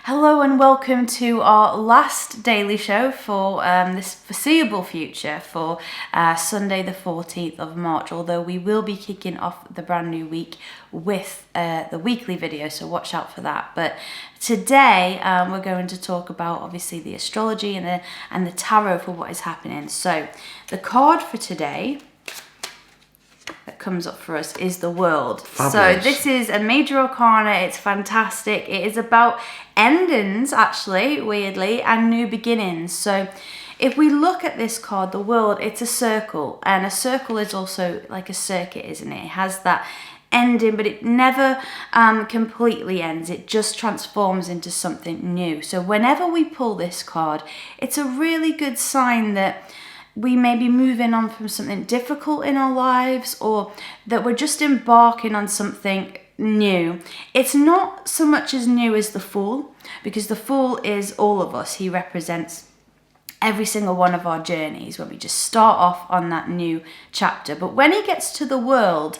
Hello and welcome to our last daily show for this foreseeable future for Sunday the 14th of March, although we will be kicking off the brand new week with the weekly video, so watch out for that. But today we're going to talk about obviously the astrology and the tarot for what is happening. So the card for today that comes up for us is the World. Fabulous. So this is a major arcana. It's fantastic. It is about endings, actually, weirdly, and new beginnings. So if we look at this card, the World, it's a circle, and a circle is also like a circuit, isn't it? It has that ending, but it never completely ends. It just transforms into something new. So whenever we pull this card, it's a really good sign that we may be moving on from something difficult in our lives, or that we're just embarking on something new. It's not so much as new as the Fool, because the Fool is all of us. He represents every single one of our journeys when we just start off on that new chapter. But when he gets to the World,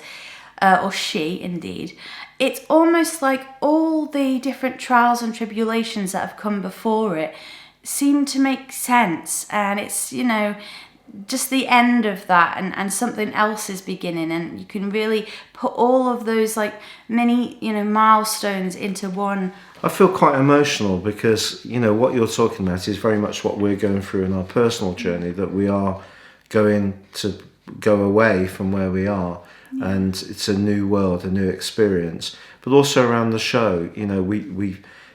or she indeed, it's almost like all the different trials and tribulations that have come before it seem to make sense, and it's, you know, just the end of that, and something else is beginning, and you can really put all of those like many, you know, milestones into one. I feel quite emotional because, you know, what you're talking about is very much what we're going through in our personal journey, that we are going to go away from where we are, and it's a new world, a new experience. But also around the show, you know,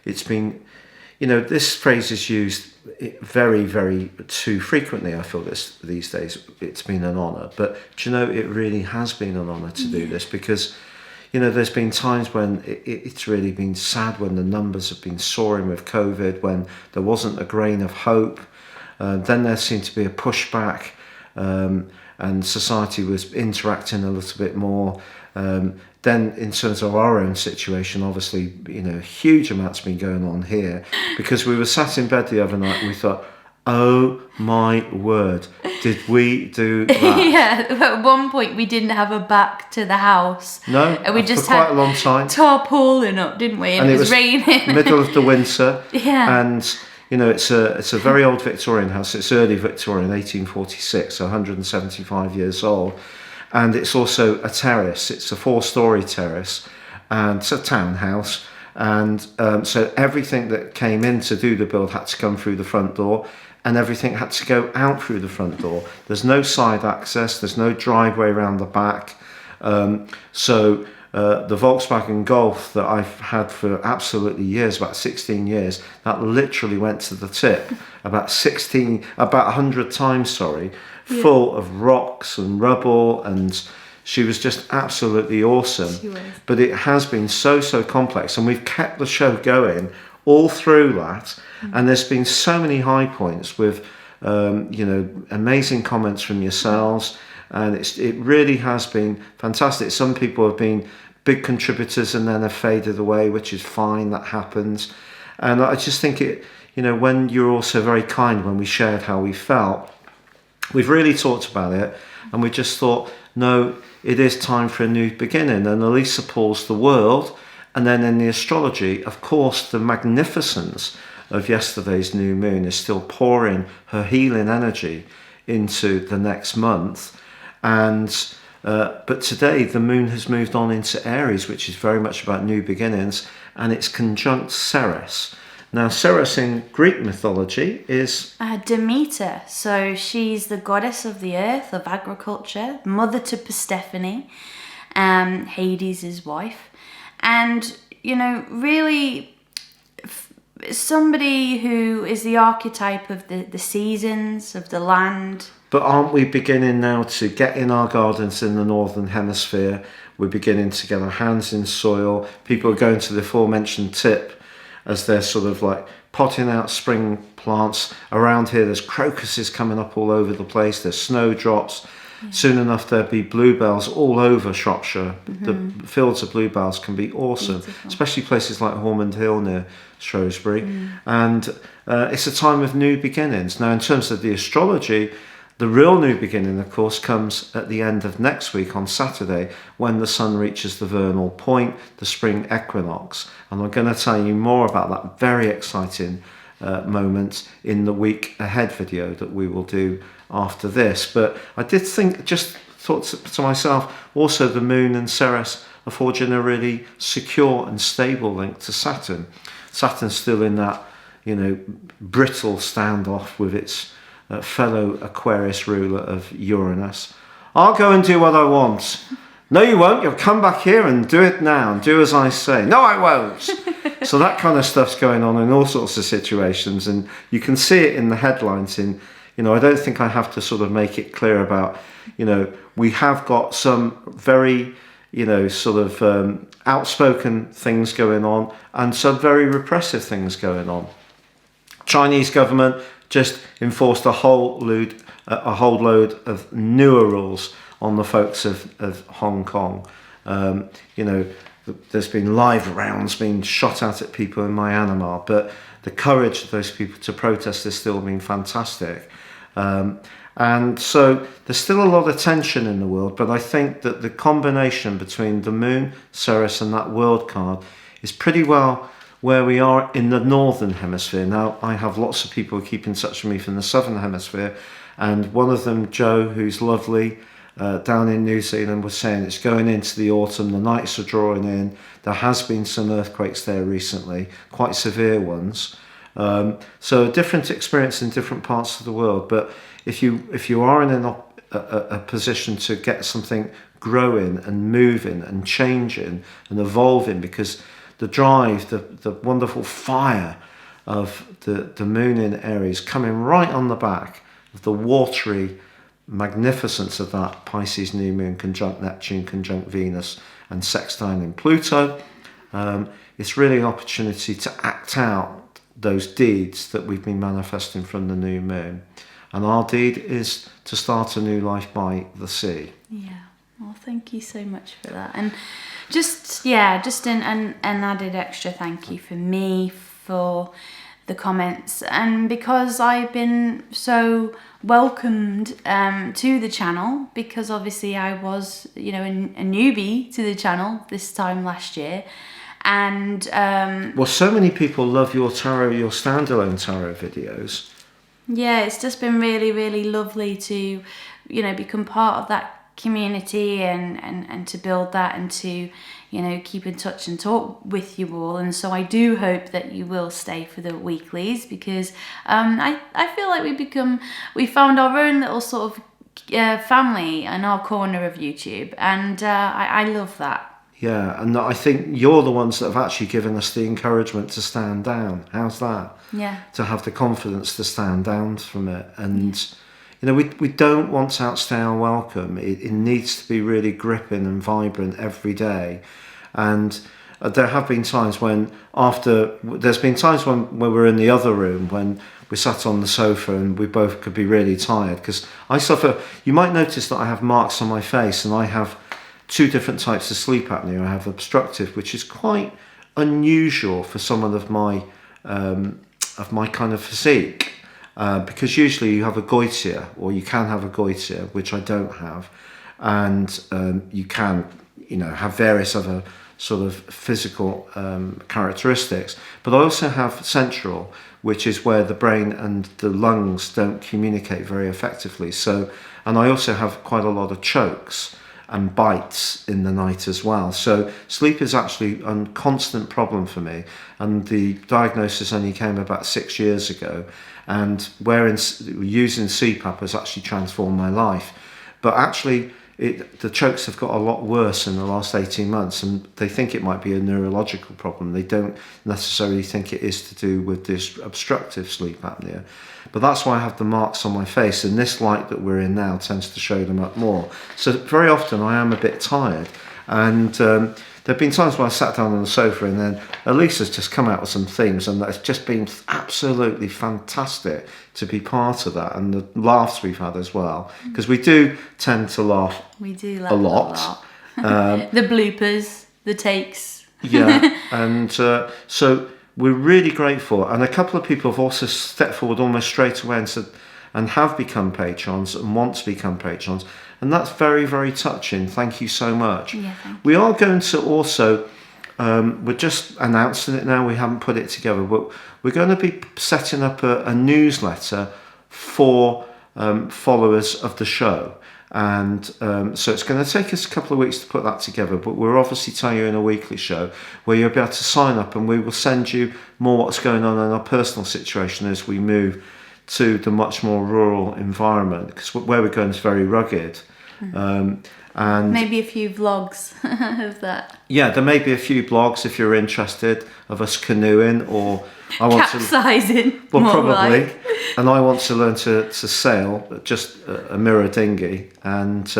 it's been, you know, this phrase is used very, very too frequently. I feel these days. It's been an honour, but do you know, it really has been an honour to do this, because, you know, there's been times when it's really been sad, when the numbers have been soaring with COVID, when there wasn't a grain of hope. Then there seemed to be a pushback, and society was interacting a little bit more. Then in terms of our own situation, obviously, you know, huge amounts been going on here, because we were sat in bed the other night and we thought, oh my word, did we do that? Yeah, at one point we didn't have a back to the house. No, and we just for quite had a long time. Tarpaulin up, didn't we? And it was raining. Middle of the winter. Yeah. And you know, it's a very old Victorian house. It's early Victorian, 1846, 175 years old. And it's also a terrace. It's a 4-storey terrace, and it's a townhouse. And so everything that came in to do the build had to come through the front door, and everything had to go out through the front door. There's no side access. There's no driveway around the back. So the Volkswagen Golf that I've had for absolutely years, about 16 years, that literally went to the tip about 100 times, full of rocks and rubble, and she was just absolutely awesome. She was. But it has been so complex, and we've kept the show going all through that. And there's been so many high points with you know, amazing comments from yourselves, and it really has been fantastic. Some people have been big contributors and then have faded away, which is fine, that happens. And I just think it, you know, when you're also very kind, when we shared how we felt, we've really talked about it, and we just thought, no, it is time for a new beginning. And Elisa pulls the World, and then in the astrology, of course, the magnificence of yesterday's new moon is still pouring her healing energy into the next month. And but today the moon has moved on into Aries, which is very much about new beginnings, and it's conjunct Ceres. Now, Ceres in Greek mythology is Demeter. So she's the goddess of the earth, of agriculture, mother to Persephone, Hades' wife. And, you know, really somebody who is the archetype of the seasons, of the land. But aren't we beginning now to get in our gardens in the Northern Hemisphere? We're beginning to get our hands in soil. People are going to the aforementioned tip as they're sort of like potting out spring plants. Around here, there's crocuses coming up all over the place. There's snowdrops. Yeah. Soon enough, there'll be bluebells all over Shropshire. Mm-hmm. The fields of bluebells can be awesome, beautiful. Especially places like Hormond Hill near Shrewsbury. And it's a time of new beginnings. Now, in terms of the astrology, The real new beginning, of course, comes at the end of next week on Saturday, when the sun reaches the vernal point, the spring equinox. And I'm going to tell you more about that very exciting moment in the week ahead video that we will do after this. But I did think, just thought to myself, also the moon and Ceres are forging a really secure and stable link to Saturn. Saturn's still in that, brittle standoff with its fellow Aquarius ruler of Uranus. I'll go and do what I want. No, you won't. You'll come back here and do it now and do as I say. No, I won't. So that kind of stuff's going on in all sorts of situations, and you can see it in the headlines. I don't think I have to sort of make it clear about, we have got some very, outspoken things going on and some very repressive things going on. Chinese government just enforced a whole load of newer rules on the folks of Hong Kong. There's been live rounds being shot out at people in Myanmar, but the courage of those people to protest has still been fantastic. And so there's still a lot of tension in the world, but I think that the combination between the moon, Ceres, and that world card is pretty well where we are in the northern hemisphere. Now, I have lots of people who keep in touch with me from the southern hemisphere, and one of them, Joe, who's lovely, down in New Zealand, was saying it's going into the autumn, the nights are drawing in, there has been some earthquakes there recently, quite severe ones. So a different experience in different parts of the world, but if you are in a position to get something growing and moving and changing and evolving, because the drive, the wonderful fire of the moon in Aries coming right on the back of the watery magnificence of that Pisces new moon conjunct Neptune, conjunct Venus, and sextile in Pluto, it's really an opportunity to act out those deeds that we've been manifesting from the new moon. And our deed is to start a new life by the sea. Yeah. Well, thank you so much for that. And just an added extra thank you for me for the comments, and because I've been so welcomed to the channel, because obviously I was a newbie to the channel this time last year, and well, so many people love your standalone tarot videos. Yeah, it's just been really, really lovely to become part of that community and to build that, and to keep in touch and talk with you all. And so I do hope that you will stay for the weeklies, because I feel like we found our own little sort of family in our corner of YouTube, and I love that. Yeah, and I think you're the ones that have actually given us the encouragement to stand down. How's that? Yeah. To have the confidence to stand down from it. And we don't want to outstay our welcome. It needs to be really gripping and vibrant every day. And there have been times when when we were in the other room, when we sat on the sofa and we both could be really tired, because you might notice that I have marks on my face, and I have two different types of sleep apnea. I have obstructive, which is quite unusual for someone of my kind of physique. Because usually you have a goiter, or you can have a goiter, which I don't have, and you can, have various other sort of physical characteristics. But I also have central, which is where the brain and the lungs don't communicate very effectively. And I also have quite a lot of chokes and bites in the night as well. So sleep is actually a constant problem for me, and the diagnosis only came about 6 years ago, and using CPAP has actually transformed my life. But actually the chokes have got a lot worse in the last 18 months, and they think it might be a neurological problem. They don't necessarily think it is to do with this obstructive sleep apnea. But that's why I have the marks on my face, and this light that we're in now tends to show them up more. So very often I am a bit tired, and there have been times when I sat down on the sofa, and then Elisa's just come out with some themes, and it's just been absolutely fantastic to be part of that, and the laughs we've had as well, because we do tend to laugh. We do laugh a lot. The bloopers, the takes. Yeah, and so we're really grateful. And a couple of people have also stepped forward almost straight away and said, and have become patrons and want to become patrons. And that's very, very touching. Thank you so much. Yeah, thank you. We are going to also, we're just announcing it now, we haven't put it together, but we're going to be setting up a newsletter for followers of the show. And so it's going to take us a couple of weeks to put that together, but we're obviously telling you in a weekly show where you'll be able to sign up, and we will send you more what's going on in our personal situation as we move to the much more rural environment, because where we're going is very rugged. And maybe a few vlogs of that. Yeah, there may be a few blogs if you're interested of us canoeing, or I want capsizing. Well, more probably. like. And I want to learn to sail, just a mirror dinghy, and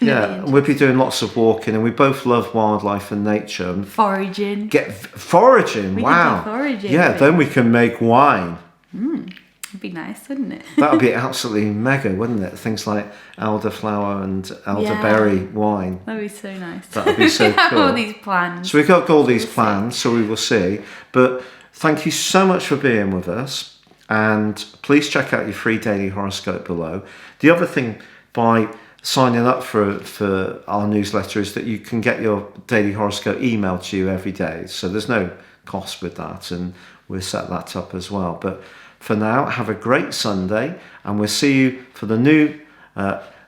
we'll be doing lots of walking, and we both love wildlife and nature. Foraging. Foraging. We wow. could do foraging. Yeah, then we can make wine. It'd be nice, wouldn't it? That would be absolutely mega, wouldn't it? Things like elderflower and elderberry wine. That'd be so nice. That would be so we have cool. all these plans. So we've got all these plans, so we will see. But thank you so much for being with us. And please check out your free daily horoscope below. The other thing by signing up for our newsletter is that you can get your daily horoscope emailed to you every day. So there's no cost with that, and we'll set that up as well. But for now, have a great Sunday, and we'll see you for the new,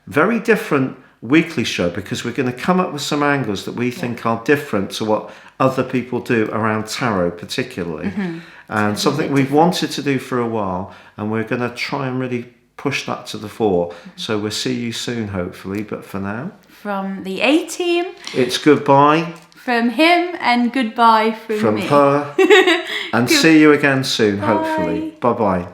very different weekly show, because we're going to come up with some angles that we think are different to what other people do around tarot particularly. And something we've wanted to do for a while, and we're going to try and really push that to the fore. So we'll see you soon, hopefully. But for now, from the A team, it's goodbye. From him, and goodbye from me. From her. And see you again soon, hopefully. Bye-bye.